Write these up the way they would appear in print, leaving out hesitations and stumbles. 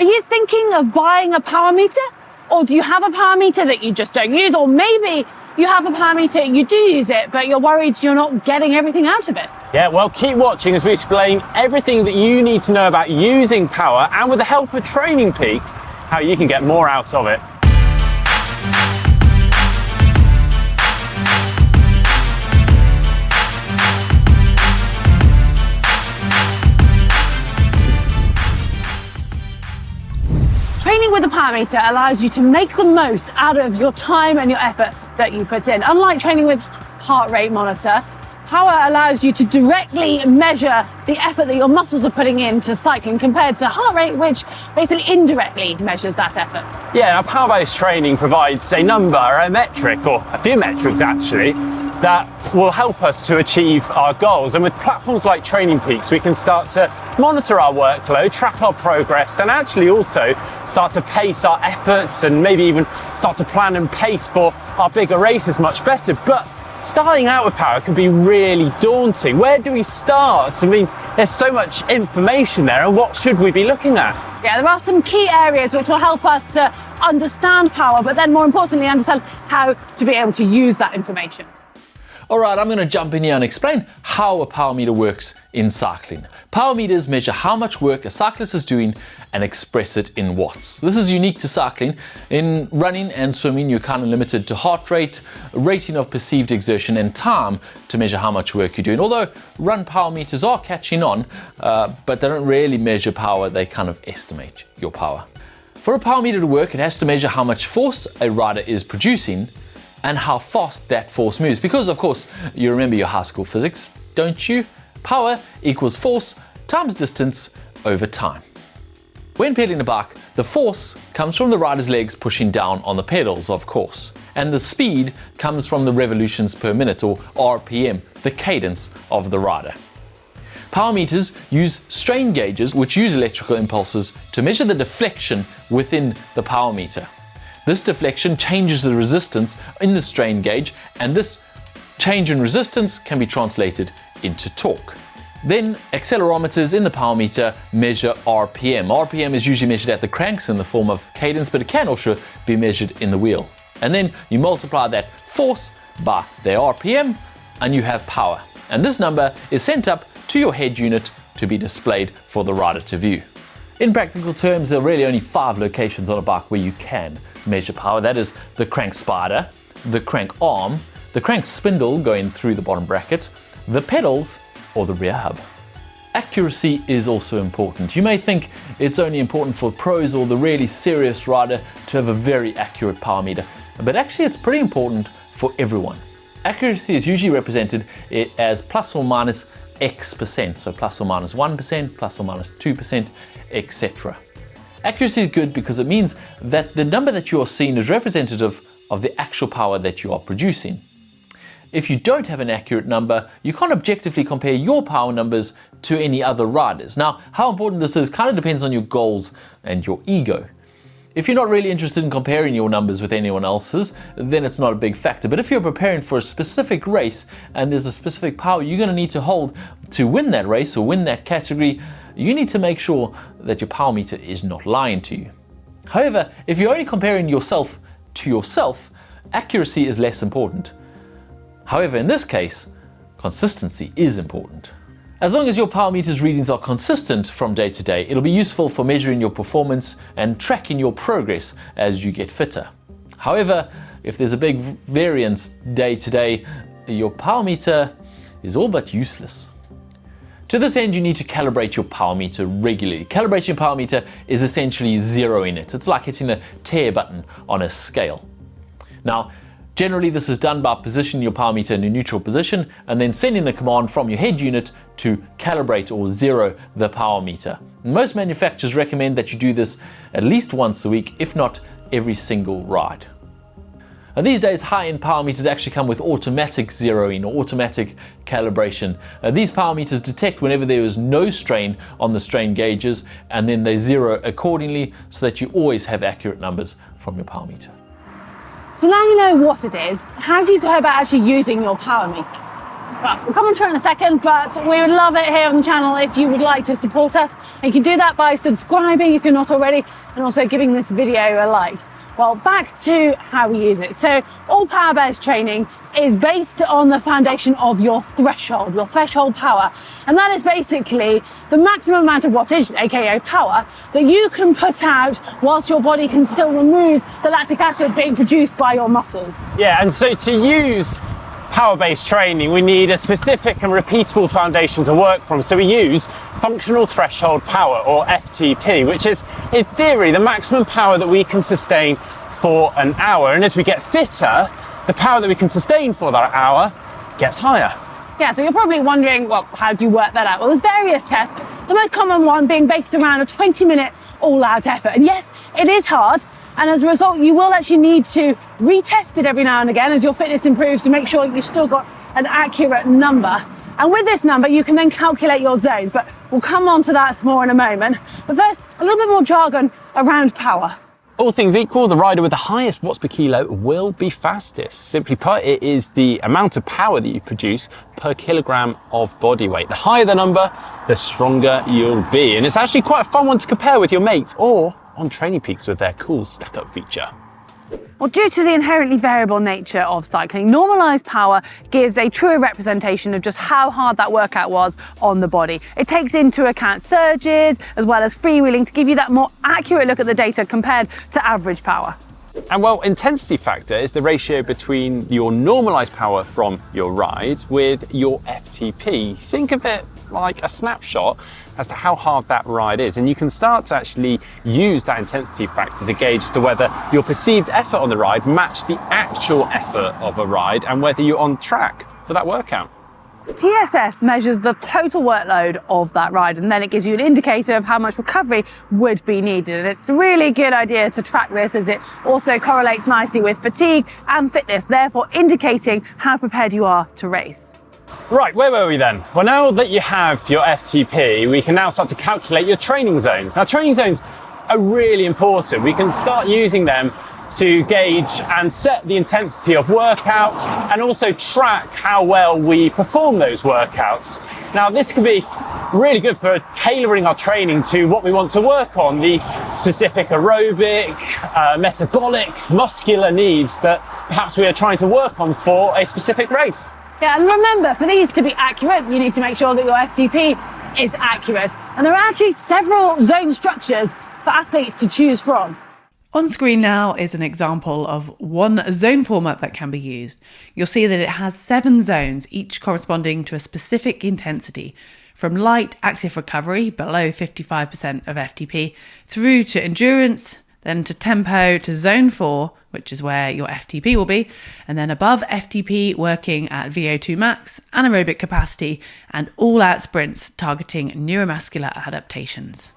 Are you thinking of buying a power meter? Or do you have a power meter that you just don't use? Or maybe you have a power meter, you do use it, but you're worried you're not getting everything out of it. Yeah, well, keep watching as we explain everything that you need to know about using power, and with the help of Training Peaks, how you can get more out of it. Training with a power meter allows you to make the most out of your time and your effort that you put in. Unlike training with heart rate monitor, power allows you to directly measure the effort that your muscles are putting into cycling compared to heart rate, which basically indirectly measures that effort. Yeah, now power-based training provides a number, a metric, or a few metrics actually, that will help us to achieve our goals. And with platforms like Training Peaks, we can start to monitor our workload, track our progress, and actually also start to pace our efforts and maybe even start to plan and pace for our bigger races much better. But starting out with power can be really daunting. Where do we start? I mean, there's so much information there, and what should we be looking at? Yeah, there are some key areas which will help us to understand power, but then more importantly, understand how to be able to use that information. All right, I'm going to jump in here and explain how a power meter works in cycling. Power meters measure how much work a cyclist is doing and express it in watts. This is unique to cycling. In running and swimming, you're kind of limited to heart rate, rating of perceived exertion, and time to measure how much work you're doing. Although run power meters are catching on, but they don't really measure power, they kind of estimate your power. For a power meter to work, it has to measure how much force a rider is producing and how fast that force moves. Because of course, you remember your high school physics, don't you? Power equals force times distance over time. When pedaling a bike, the force comes from the rider's legs pushing down on the pedals, of course. And the speed comes from the revolutions per minute, or RPM, the cadence of the rider. Power meters use strain gauges, which use electrical impulses to measure the deflection within the power meter. This deflection changes the resistance in the strain gauge, and this change in resistance can be translated into torque. Then accelerometers in the power meter measure RPM. RPM is usually measured at the cranks in the form of cadence, but it can also be measured in the wheel. And then you multiply that force by the RPM and you have power. And this number is sent up to your head unit to be displayed for the rider to view. In practical terms, there are really only 5 locations on a bike where you can measure power. That is the crank spider, the crank arm, the crank spindle going through the bottom bracket, the pedals, or the rear hub. Accuracy is also important. You may think it's only important for pros or the really serious rider to have a very accurate power meter, but actually it's pretty important for everyone. Accuracy is usually represented as plus or minus X%, so plus or minus 1%, plus or minus 2%, etc. Accuracy is good because it means that the number that you are seeing is representative of the actual power that you are producing. If you don't have an accurate number, you can't objectively compare your power numbers to any other riders. Now, how important this is kind of depends on your goals and your ego. If you're not really interested in comparing your numbers with anyone else's, then it's not a big factor. But if you're preparing for a specific race and there's a specific power you're going to need to hold to win that race or win that category, you need to make sure that your power meter is not lying to you. However, if you're only comparing yourself to yourself, accuracy is less important. However, in this case, consistency is important. As long as your power meter's readings are consistent from day to day, it'll be useful for measuring your performance and tracking your progress as you get fitter. However, if there's a big variance day to day, your power meter is all but useless. To this end, you need to calibrate your power meter regularly. Calibrating your power meter is essentially zeroing it. It's like hitting a tear button on a scale. Now, generally this is done by positioning your power meter in a neutral position and then sending the command from your head unit to calibrate or zero the power meter. Most manufacturers recommend that you do this at least once a week, if not every single ride. Now, these days, high-end power meters actually come with automatic zeroing or automatic calibration. These power meters detect whenever there is no strain on the strain gauges, and then they zero accordingly so that you always have accurate numbers from your power meter. So now you know what it is, how do you go about actually using your power meter? Well, we'll come on to it in a second, but we would love it here on the channel if you would like to support us. And you can do that by subscribing if you're not already, and also giving this video a like. Well, back to how we use it. So all power-based training is based on the foundation of your threshold power. And that is basically the maximum amount of wattage, aka power, that you can put out whilst your body can still remove the lactic acid being produced by your muscles. Yeah, and so to use power-based training, we need a specific and repeatable foundation to work from. So we use functional threshold power, or FTP, which is, in theory, the maximum power that we can sustain for an hour. And as we get fitter, the power that we can sustain for that hour gets higher. Yeah, so you're probably wondering, well, how do you work that out? Well, there's various tests, the most common one being based around a 20-minute all-out effort. And yes, it is hard, and as a result, you will actually need to retest it every now and again as your fitness improves to make sure you've still got an accurate number. And with this number, you can then calculate your zones, but we'll come on to that more in a moment. But first, a little bit more jargon around power. All things equal, the rider with the highest watts per kilo will be fastest. Simply put, it is the amount of power that you produce per kilogram of body weight. The higher the number, the stronger you'll be. And it's actually quite a fun one to compare with your mates or on Training Peaks with their cool stack-up feature. Well, due to the inherently variable nature of cycling, normalised power gives a truer representation of just how hard that workout was on the body. It takes into account surges as well as freewheeling to give you that more accurate look at the data compared to average power. And well, intensity factor is the ratio between your normalised power from your ride with your FTP. Think of it like a snapshot as to how hard that ride is, and you can start to actually use that intensity factor to gauge as to whether your perceived effort on the ride matched the actual effort of a ride and whether you're on track for that workout. TSS measures the total workload of that ride, and then it gives you an indicator of how much recovery would be needed. And it's a really good idea to track this, as it also correlates nicely with fatigue and fitness, therefore indicating how prepared you are to race. Right, where were we then? Well, now that you have your FTP, we can now start to calculate your training zones. Now, training zones are really important. We can start using them to gauge and set the intensity of workouts and also track how well we perform those workouts. Now, this can be really good for tailoring our training to what we want to work on, the specific aerobic, metabolic, muscular needs that perhaps we are trying to work on for a specific race. Yeah, and remember, for these to be accurate, you need to make sure that your FTP is accurate. And there are actually several zone structures for athletes to choose from. On screen now is an example of one zone format that can be used. You'll see that it has 7 zones, each corresponding to a specific intensity, from light active recovery, below 55% of FTP, through to endurance, then to tempo, to zone 4, which is where your FTP will be, and then above FTP working at VO2 max, anaerobic capacity, and all-out sprints targeting neuromuscular adaptations.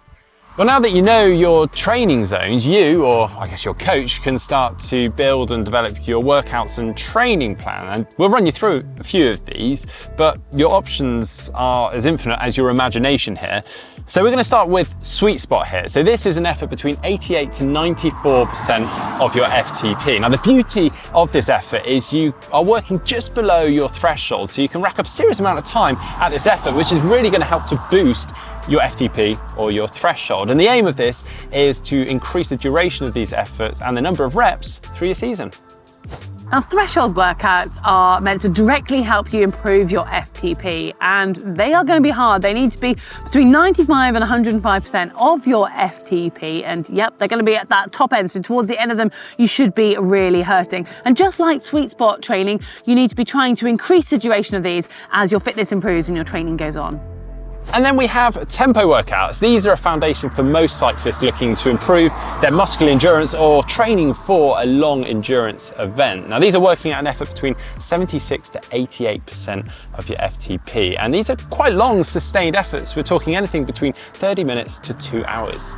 Well, now that you know your training zones, you, or I guess your coach, can start to build and develop your workouts and training plan. And we'll run you through a few of these, but your options are as infinite as your imagination here. So we're going to start with sweet spot here. So this is an effort between 88 to 94% of your FTP. Now, the beauty of this effort is you are working just below your threshold, so you can rack up a serious amount of time at this effort, which is really going to help to boost your FTP or your threshold. And the aim of this is to increase the duration of these efforts and the number of reps through your season. Now, threshold workouts are meant to directly help you improve your FTP, and they are going to be hard. They need to be between 95 and 105% of your FTP, and yep, they're going to be at that top end, so towards the end of them, you should be really hurting. And just like sweet spot training, you need to be trying to increase the duration of these as your fitness improves and your training goes on. And then we have tempo workouts. These are a foundation for most cyclists looking to improve their muscular endurance or training for a long endurance event. Now, these are working at an effort between 76 to 88% of your FTP. And these are quite long sustained efforts. We're talking anything between 30 minutes to 2 hours.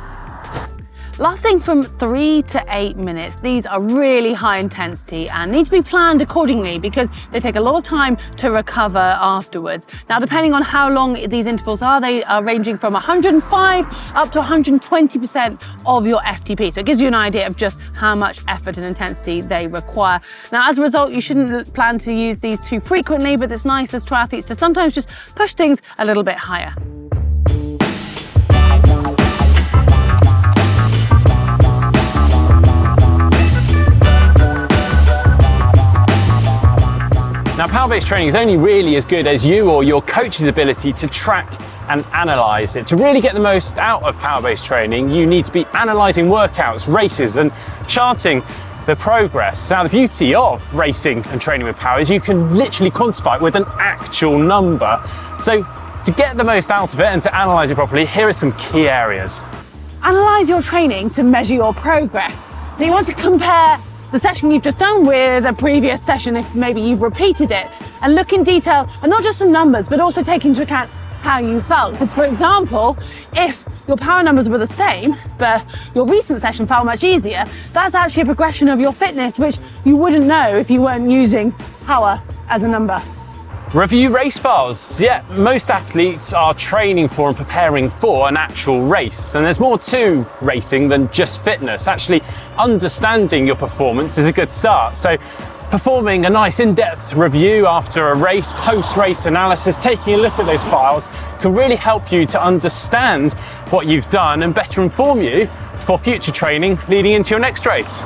lasting from 3 to 8 minutes. These are really high intensity and need to be planned accordingly because they take a lot of time to recover afterwards. Now, depending on how long these intervals are, they are ranging from 105 up to 120% of your FTP. So it gives you an idea of just how much effort and intensity they require. Now, as a result, you shouldn't plan to use these too frequently, but it's nice as triathletes to sometimes just push things a little bit higher. Now, power-based training is only really as good as you or your coach's ability to track and analyse it. To really get the most out of power-based training, you need to be analysing workouts, races, and charting the progress. Now, the beauty of racing and training with power is you can literally quantify it with an actual number. So, to get the most out of it and to analyse it properly, here are some key areas. Analyse your training to measure your progress. So you want to compare the session you've just done with a previous session if maybe you've repeated it, and look in detail, and not just the numbers, but also take into account how you felt. Because for example, if your power numbers were the same, but your recent session felt much easier, that's actually a progression of your fitness, which you wouldn't know if you weren't using power as a number. Review race files. Yeah, most athletes are training for and preparing for an actual race, and there's more to racing than just fitness. Actually, understanding your performance is a good start. So, performing a nice in-depth review after a race, post-race analysis, taking a look at those files can really help you to understand what you've done and better inform you for future training leading into your next race.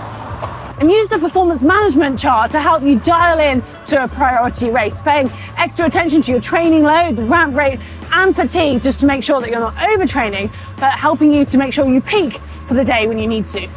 And use the performance management chart to help you dial in to a priority race, paying extra attention to your training load, the ramp rate, and fatigue, just to make sure that you're not overtraining, but helping you to make sure you peak for the day when you need to.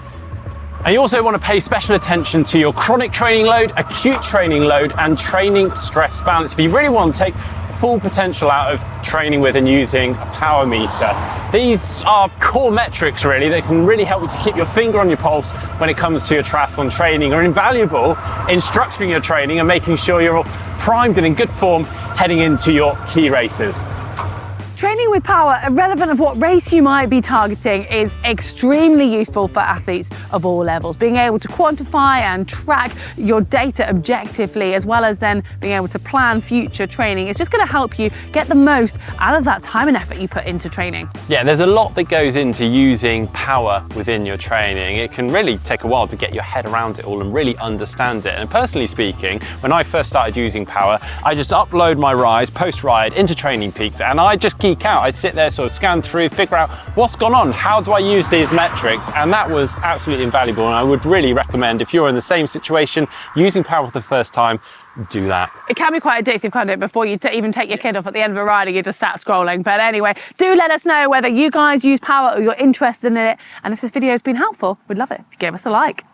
And you also want to pay special attention to your chronic training load, acute training load, and training stress balance if you really want to take full potential out of training with and using a power meter. These are core metrics really that can really help you to keep your finger on your pulse when it comes to your triathlon training, are invaluable in structuring your training and making sure you're primed and in good form heading into your key races. Training with power, irrelevant of what race you might be targeting, is extremely useful for athletes of all levels. Being able to quantify and track your data objectively, as well as then being able to plan future training, is just going to help you get the most out of that time and effort you put into training. Yeah, there's a lot that goes into using power within your training. It can really take a while to get your head around it all and really understand it. And personally speaking, when I first started using power, I just upload my rides, post-ride into Training Peaks, and I just geek out. I'd sit there, sort of scan through, figure out what's gone on, how do I use these metrics, and that was absolutely invaluable. And I would really recommend, if you're in the same situation, using power for the first time, do that. It can be quite addictive, can't it? Before you even take your kid off at the end of a ride and you're just sat scrolling. But anyway, do let us know whether you guys use power or you're interested in it. And if this video has been helpful, we'd love it if you gave us a like.